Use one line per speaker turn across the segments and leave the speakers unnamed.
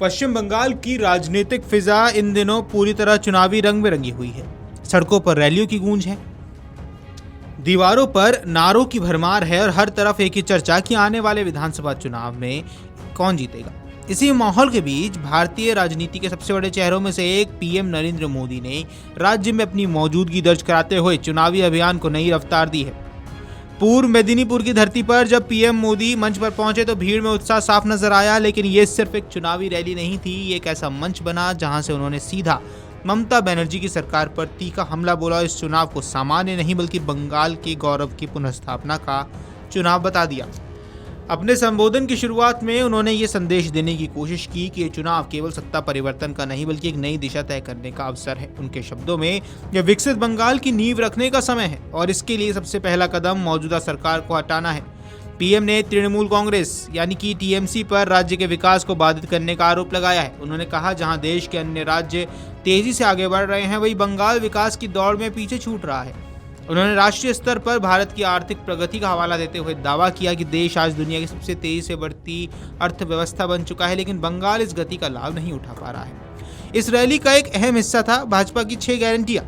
पश्चिम बंगाल की राजनीतिक फिजा इन दिनों पूरी तरह चुनावी रंग में रंगी हुई है। सड़कों पर रैलियों की गूंज है, दीवारों पर नारों की भरमार है और हर तरफ एक ही चर्चा कि आने वाले विधानसभा चुनाव में कौन जीतेगा। इसी माहौल के बीच भारतीय राजनीति के सबसे बड़े चेहरों में से एक पीएम नरेंद्र मोदी ने राज्य में अपनी मौजूदगी दर्ज कराते हुए चुनावी अभियान को नई रफ्तार दी है। पूर्व मेदिनीपुर की धरती पर जब पीएम मोदी मंच पर पहुंचे तो भीड़ में उत्साह साफ नजर आया, लेकिन ये सिर्फ एक चुनावी रैली नहीं थी, ये एक ऐसा मंच बना जहां से उन्होंने सीधा ममता बनर्जी की सरकार पर तीखा हमला बोला। इस चुनाव को सामान्य नहीं बल्कि बंगाल के गौरव की पुनर्स्थापना का चुनाव बता दिया। अपने संबोधन की शुरुआत में उन्होंने ये संदेश देने की कोशिश की कि ये चुनाव केवल सत्ता परिवर्तन का नहीं बल्कि एक नई दिशा तय करने का अवसर है। उनके शब्दों में यह विकसित बंगाल की नींव रखने का समय है और इसके लिए सबसे पहला कदम मौजूदा सरकार को हटाना है। पीएम ने तृणमूल कांग्रेस यानी कि टीएमसी पर राज्य के विकास को बाधित करने का आरोप लगाया है। उन्होंने कहा जहां देश के अन्य राज्य तेजी से आगे बढ़ रहे हैं वहीं बंगाल विकास की दौड़ में पीछे छूट रहा है। उन्होंने राष्ट्रीय स्तर पर भारत की आर्थिक प्रगति का हवाला देते हुए दावा किया कि देश आज दुनिया की सबसे तेजी से बढ़ती अर्थव्यवस्था बन चुका है, लेकिन बंगाल इस गति का लाभ नहीं उठा पा रहा है। इस रैली का एक अहम हिस्सा था भाजपा की 6 गारंटियां।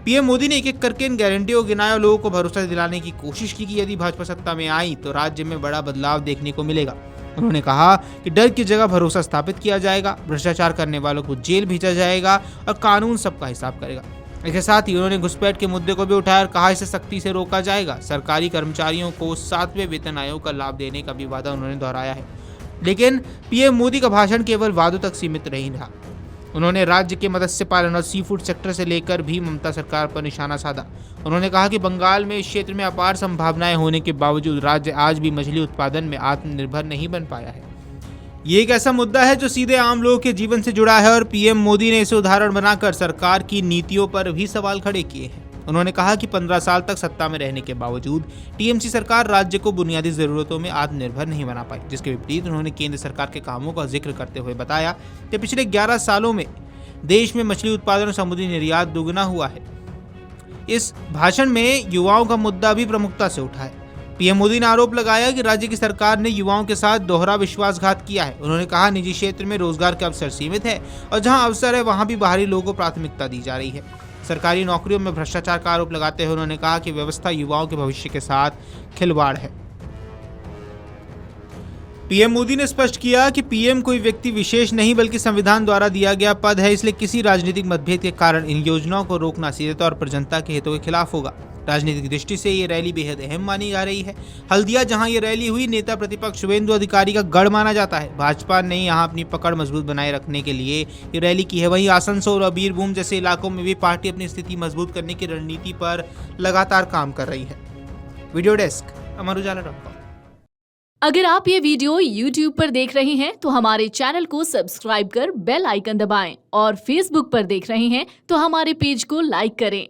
पीएम मोदी ने एक एक करके इन गारंटियों को गिनाया और लोगों को भरोसा दिलाने की कोशिश की कि यदि भाजपा सत्ता में आई तो राज्य में बड़ा बदलाव देखने को मिलेगा। उन्होंने कहा कि डर की जगह भरोसा स्थापित किया जाएगा, भ्रष्टाचार करने वालों को जेल भेजा जाएगा और कानून सबका हिसाब करेगा। इसके साथ ही उन्होंने घुसपैठ के मुद्दे को भी उठाया और कहा इसे सख्ती से रोका जाएगा। सरकारी कर्मचारियों को 7वें वेतन आयोग का लाभ देने का भी वादा उन्होंने दोहराया है। लेकिन पीएम मोदी का भाषण केवल वादों तक सीमित नहीं रहा। उन्होंने राज्य के मत्स्य पालन और सी फूड सेक्टर से लेकर भी ममता सरकार पर निशाना साधा। उन्होंने कहा कि बंगाल में इस क्षेत्र में अपार संभावनाएं होने के बावजूद राज्य आज भी मछली उत्पादन में आत्मनिर्भर नहीं बन पाया है। ये एक ऐसा मुद्दा है जो सीधे आम लोगों के जीवन से जुड़ा है और पीएम मोदी ने इसे उदाहरण बनाकर सरकार की नीतियों पर भी सवाल खड़े किए हैं। उन्होंने कहा कि 15 साल तक सत्ता में रहने के बावजूद टीएमसी सरकार राज्य को बुनियादी जरूरतों में आत्मनिर्भर नहीं बना पाई, जिसके विपरीत उन्होंने केंद्र सरकार के कामों का जिक्र करते हुए बताया कि पिछले 11 सालों में देश में मछली उत्पादन और समुद्री निर्यात दोगुना हुआ है। इस भाषण में युवाओं का मुद्दा भी प्रमुखता से उठा है। पीएम मोदी ने आरोप लगाया कि राज्य की सरकार ने युवाओं के साथ दोहरा विश्वासघात किया है। उन्होंने कहा निजी क्षेत्र में रोजगार के अवसर सीमित है और जहां अवसर है वहां भी बाहरी लोगों को प्राथमिकता दी जा रही है। सरकारी नौकरियों में भ्रष्टाचार का आरोप लगाते हुए उन्होंने कहा कि व्यवस्था युवाओं के भविष्य के साथ खिलवाड़ है। पीएम मोदी ने स्पष्ट किया कि पीएम कोई व्यक्ति विशेष नहीं बल्कि संविधान द्वारा दिया गया पद है, इसलिए किसी राजनीतिक मतभेद के कारण इन योजनाओं को रोकना सीधे तौर पर जनता के हितों के खिलाफ होगा। राजनीतिक दृष्टि से ये रैली बेहद अहम मानी जा रही है। हल्दिया जहां ये रैली हुई नेता प्रतिपक्ष शुवेंदु अधिकारी का गढ़ माना जाता है। भाजपा ने यहां अपनी पकड़ मजबूत बनाए रखने के लिए ये रैली की है। वहीं आसनसोल और बीरभूम जैसे इलाकों में भी पार्टी अपनी स्थिति मजबूत करने की रणनीति पर लगातार काम कर रही है। वीडियो डेस्क अमरुजाला.com।
अगर आप ये वीडियो YouTube पर देख रहे हैं तो हमारे चैनल को सब्सक्राइब कर बेल आइकन दबाएं और Facebook पर देख रहे हैं तो हमारे पेज को लाइक करें।